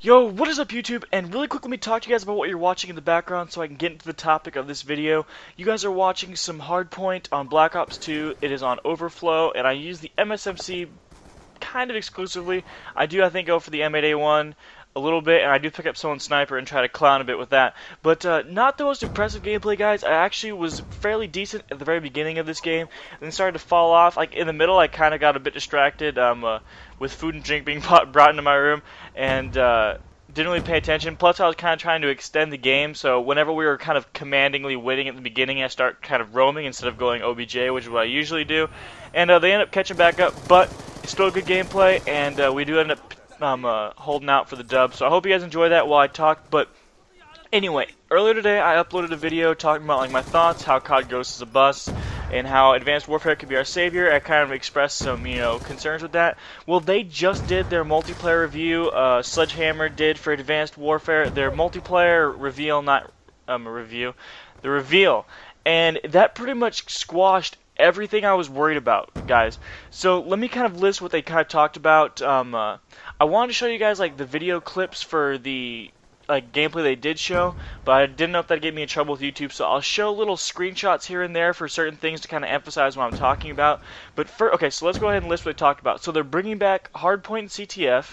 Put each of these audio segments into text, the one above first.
Yo, what is up YouTube? And really quick, let me talk to you guys about what you're watching in the background so I can get into the topic of this video. You guys are watching some Hardpoint on Black Ops 2. It is on Overflow, and I use the MSMC kind of exclusively. I do, I think, go for the M8A1 a little bit, and I do pick up someone's sniper and try to clown a bit with that. But not the most impressive gameplay, guys. I actually was fairly decent at the very beginning of this game, and then started to fall off. Like in the middle, I kind of got a bit distracted with food and drink being brought into my room, and didn't really pay attention. Plus, I was kind of trying to extend the game, so whenever we were kind of commandingly winning at the beginning, I start kind of roaming instead of going OBJ, which is what I usually do. And they end up catching back up, but it's still good gameplay, and we do end up holding out for the dub. So I hope you guys enjoy that while I talk. But anyway, earlier today I uploaded a video talking about like my thoughts, how COD Ghost is a bust, and how Advanced Warfare could be our savior. I kind of expressed some, concerns with that. Well, they just did their multiplayer review. Sledgehammer did for Advanced Warfare their multiplayer reveal, not review, the reveal, and that pretty much squashed everything I was worried about, guys. So let me kind of list what they kind of talked about. I wanted to show you guys like the video clips for the gameplay they did show, but I didn't know if that'd get me in trouble with YouTube, so I'll show little screenshots here and there for certain things to kind of emphasize what I'm talking about. But okay, so let's go ahead and list what they talked about. So they're bringing back Hardpoint and CTF.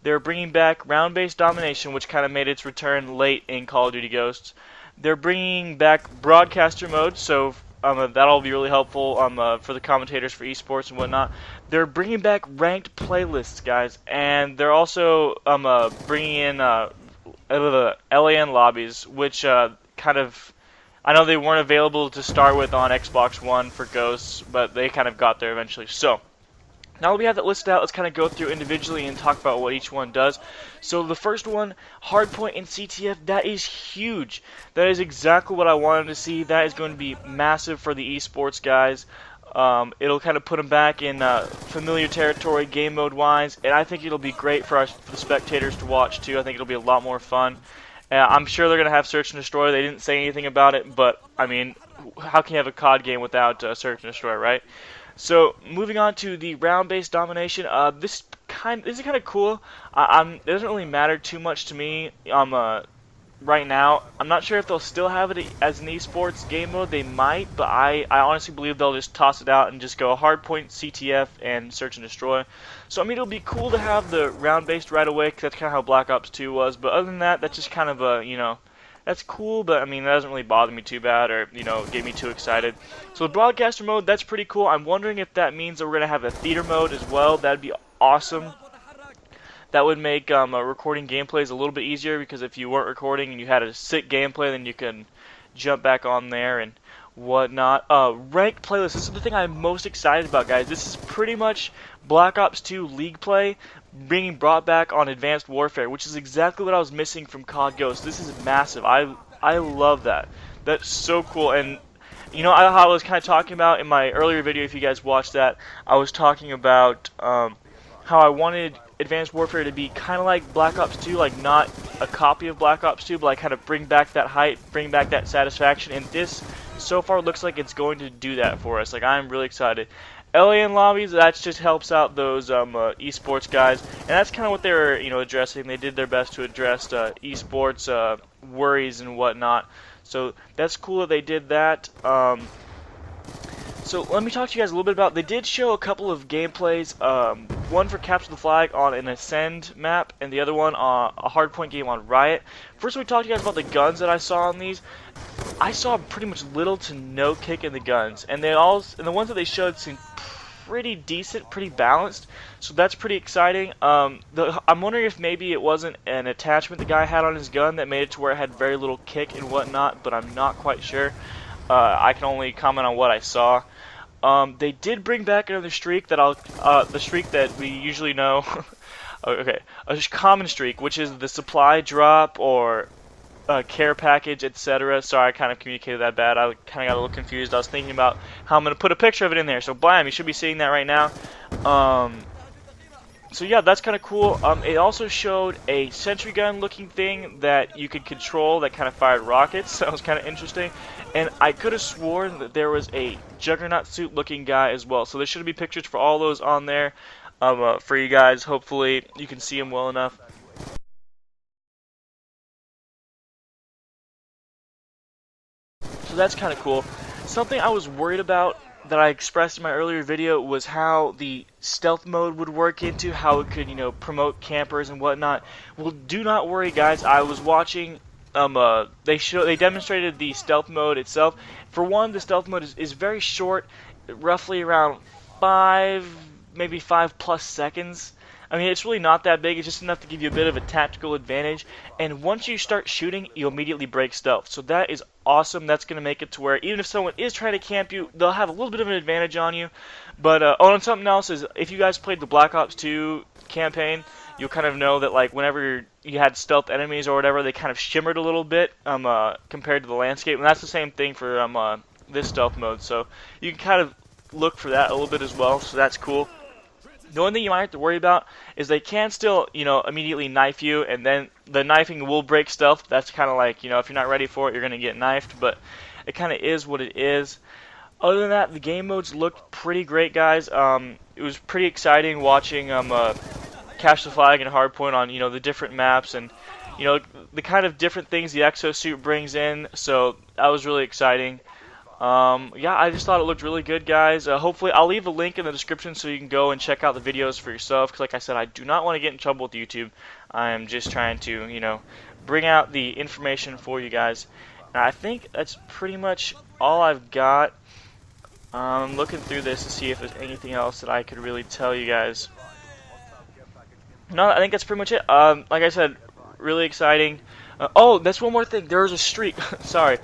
They're bringing back round-based domination, which kind of made its return late in Call of Duty Ghosts. They're bringing back broadcaster mode, so that'll be really helpful for the commentators for esports and whatnot. They're bringing back ranked playlists, guys, and they're also bringing in LAN lobbies, which kind of, I know they weren't available to start with on Xbox One for Ghosts, but they kind of got there eventually. So now that we have that listed out, let's kind of go through individually and talk about what each one does. So the first one, Hardpoint and CTF, that is huge. That is exactly what I wanted to see. That is going to be massive for the esports guys. It'll kind of put them back in familiar territory game mode wise, and I think it'll be great for the spectators to watch too. I think it'll be a lot more fun. I'm sure they're going to have Search and Destroy. They didn't say anything about it, but I mean, how can you have a COD game without Search and Destroy, right? So moving on to the round-based domination, this is kind of cool. It doesn't really matter too much to me right now. I'm not sure if they'll still have it as an esports game mode. They might, but I honestly believe they'll just toss it out and just go Hardpoint, CTF, and Search and Destroy. So I mean, it'll be cool to have the round-based right away, because that's kind of how Black Ops 2 was. But other than that, that's just kind of a, that's cool, but I mean, that doesn't really bother me too bad or, get me too excited. So the broadcaster mode, that's pretty cool. I'm wondering if that means that we're going to have a theater mode as well. That'd be awesome. That would make recording gameplays a little bit easier, because if you weren't recording and you had a sick gameplay, then you can jump back on there and whatnot. Ranked playlists, this is the thing I'm most excited about, guys. This is pretty much Black Ops 2 League play being brought back on Advanced Warfare, which is exactly what I was missing from COD Ghost. This is massive. I love that. That's so cool. And how I was kind of talking about in my earlier video, if you guys watched that, I was talking about how I wanted Advanced Warfare to be kind of like Black Ops 2, like not a copy of Black Ops 2, but like kind of bring back that hype, bring back that satisfaction, and this so far looks like it's going to do that for us. Like, I'm really excited. LAN lobbies, that just helps out those esports guys, and that's kind of what they were, addressing. They did their best to address esports worries and whatnot. So that's cool that they did that. So let me talk to you guys a little bit about. They did show a couple of gameplays. One for Capture the Flag on an Ascend map, and the other one a Hardpoint game on Riot. First, we talked to you guys about the guns that I saw on these. I saw pretty much little to no kick in the guns, and the ones that they showed seemed pretty decent, pretty balanced. So that's pretty exciting. I'm wondering if maybe it wasn't an attachment the guy had on his gun that made it to where it had very little kick and whatnot, but I'm not quite sure. I can only comment on what I saw. They did bring back another streak that the streak that we usually know. Okay, a common streak, which is the supply drop or care package, etc. Sorry, I kind of communicated that bad. I kind of got a little confused. I was thinking about how I'm going to put a picture of it in there. So, bam, you should be seeing that right now. So yeah, that's kind of cool. It also showed a sentry gun looking thing that you could control that kind of fired rockets. That was kind of interesting. And I could have sworn that there was a Juggernaut suit looking guy as well. So there should be pictures for all those on there for you guys. Hopefully you can see them well enough. So that's kind of cool. Something I was worried about that I expressed in my earlier video was how the stealth mode would work into, how it could, promote campers and whatnot. Well, do not worry, guys. I was watching. They demonstrated the stealth mode itself. For one, the stealth mode is very short, roughly around 5, maybe 5+ seconds. I mean, it's really not that big. It's just enough to give you a bit of a tactical advantage. And once you start shooting, you'll immediately break stealth. So that is awesome. That's going to make it to where even if someone is trying to camp you, they'll have a little bit of an advantage on you. But and something else is, if you guys played the Black Ops 2 campaign, you'll kind of know that like whenever you had stealth enemies or whatever, they kind of shimmered a little bit compared to the landscape. And that's the same thing for this stealth mode. So you can kind of look for that a little bit as well. So that's cool. The only thing you might have to worry about is they can still, immediately knife you, and then the knifing will break stealth. That's kind of like, if you're not ready for it, you're going to get knifed, but it kind of is what it is. Other than that, the game modes looked pretty great, guys. It was pretty exciting watching Cache the Flag and Hardpoint on, the different maps and, the kind of different things the exosuit brings in, so that was really exciting. Yeah, I just thought it looked really good, guys. Hopefully, I'll leave a link in the description so you can go and check out the videos for yourself. Because, like I said, I do not want to get in trouble with YouTube. I'm just trying to, bring out the information for you guys. And I think that's pretty much all I've got. I'm looking through this to see if there's anything else that I could really tell you guys. No, I think that's pretty much it. Like I said, really exciting. Oh, that's one more thing. There's a streak. Sorry.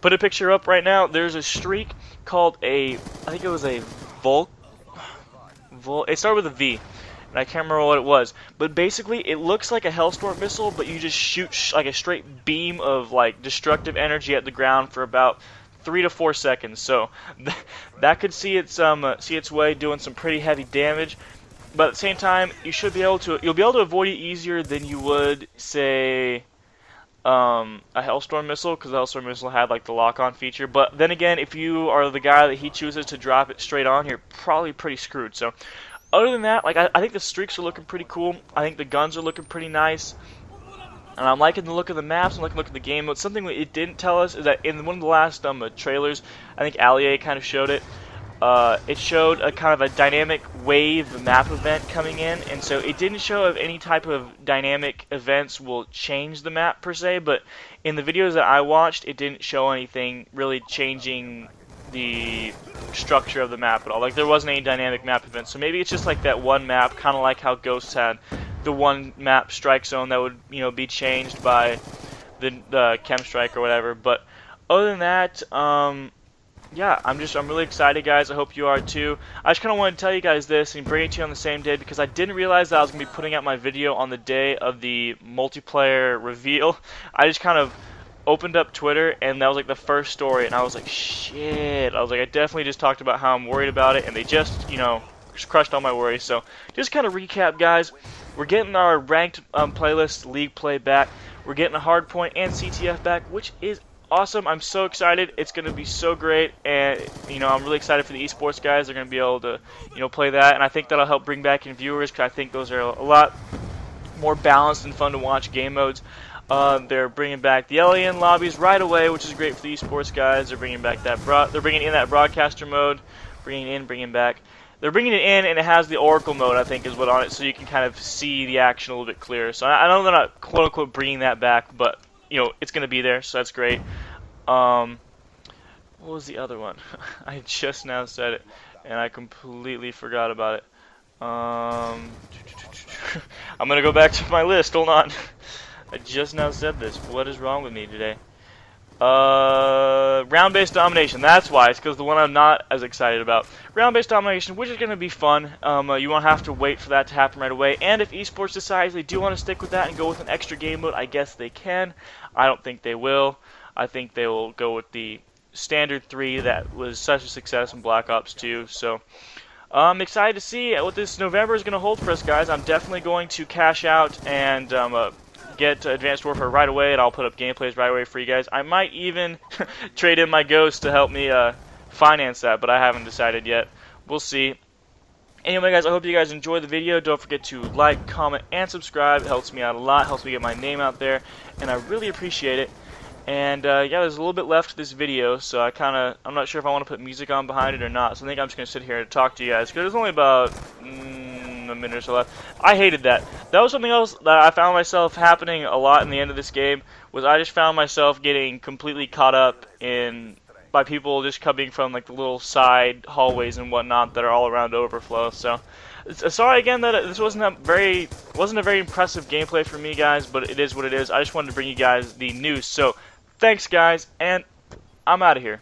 Put a picture up right now. There's a streak called I think it was a it started with a V, and I can't remember what it was. But basically, it looks like a Hellstorm missile, but you just shoot like a straight beam of like destructive energy at the ground for about 3 to 4 seconds. So that could see its way doing some pretty heavy damage. But at the same time, you'll be able to avoid it easier than you would, say, a Hellstorm missile, because the Hellstorm missile had like the lock-on feature. But then again, if you are the guy that he chooses to drop it straight on, you're probably pretty screwed. So other than that, like I think the streaks are looking pretty cool. I think the guns are looking pretty nice, and I'm liking the look of the maps. I'm liking the look of the game mode. Something it didn't tell us is that in one of the last trailers, I think Allier kind of showed it. It showed a kind of a dynamic wave map event coming in, and so it didn't show if any type of dynamic events will change the map per se, but in the videos that I watched, it didn't show anything really changing the structure of the map at all. Like, there wasn't any dynamic map events, so maybe it's just like that one map, kind of like how Ghosts had the one map strike zone that would, be changed by the chem strike or whatever. But other than that, yeah, I'm really excited, guys. I hope you are too. I just kind of want to tell you guys this and bring it to you on the same day because I didn't realize that I was going to be putting out my video on the day of the multiplayer reveal. I just kind of opened up Twitter and that was like the first story, and I was like, shit. I was like, I definitely just talked about how I'm worried about it, and they just, just crushed all my worries. So just kind of recap, guys. We're getting our ranked playlist league play back. We're getting a Hardpoint and CTF back, which is awesome. I'm so excited. It's going to be so great, and I'm really excited for the esports guys. They're going to be able to play that, and I think that'll help bring back in viewers because I think those are a lot more balanced and fun to watch game modes. They're bringing back the LAN lobbies right away, which is great for the esports guys. They're bringing back they're bringing in that broadcaster mode, bringing back. They're bringing it in, and it has the Oracle mode, I think, is what on it, so you can kind of see the action a little bit clearer. So I know they're not quote unquote bringing that back, but it's going to be there, so that's great. What was the other one? I just now said it, and I completely forgot about it. I'm going to go back to my list. Hold on. I just now said this. What is wrong with me today? Round-based domination. That's why. It's because the one I'm not as excited about. Round-based domination, which is going to be fun. You won't have to wait for that to happen right away. And if esports decides they do want to stick with that and go with an extra game mode, I guess they can. I don't think they will. I think they will go with the standard 3 that was such a success in Black Ops 2. So I'm excited to see what this November is going to hold for us, guys. I'm definitely going to cash out and get Advanced Warfare right away, and I'll put up gameplays right away for you guys. I might even trade in my Ghost to help me finance that, but I haven't decided yet. We'll see. Anyway, guys, I hope you guys enjoyed the video. Don't forget to like, comment, and subscribe. It helps me out a lot. Helps me get my name out there, and I really appreciate it. And yeah, there's a little bit left to this video, so I'm not sure if I want to put music on behind it or not. So I think I'm just gonna sit here and talk to you guys because there's only about a minute or so left. I hated that. That was something else that I found myself happening a lot in the end of this game. Was I just found myself getting completely caught up in by people just coming from like the little side hallways and whatnot that are all around Overflow. So sorry again that this wasn't a very impressive gameplay for me, guys, but it is what it is. I just wanted to bring you guys the news. So thanks, guys, and I'm out of here.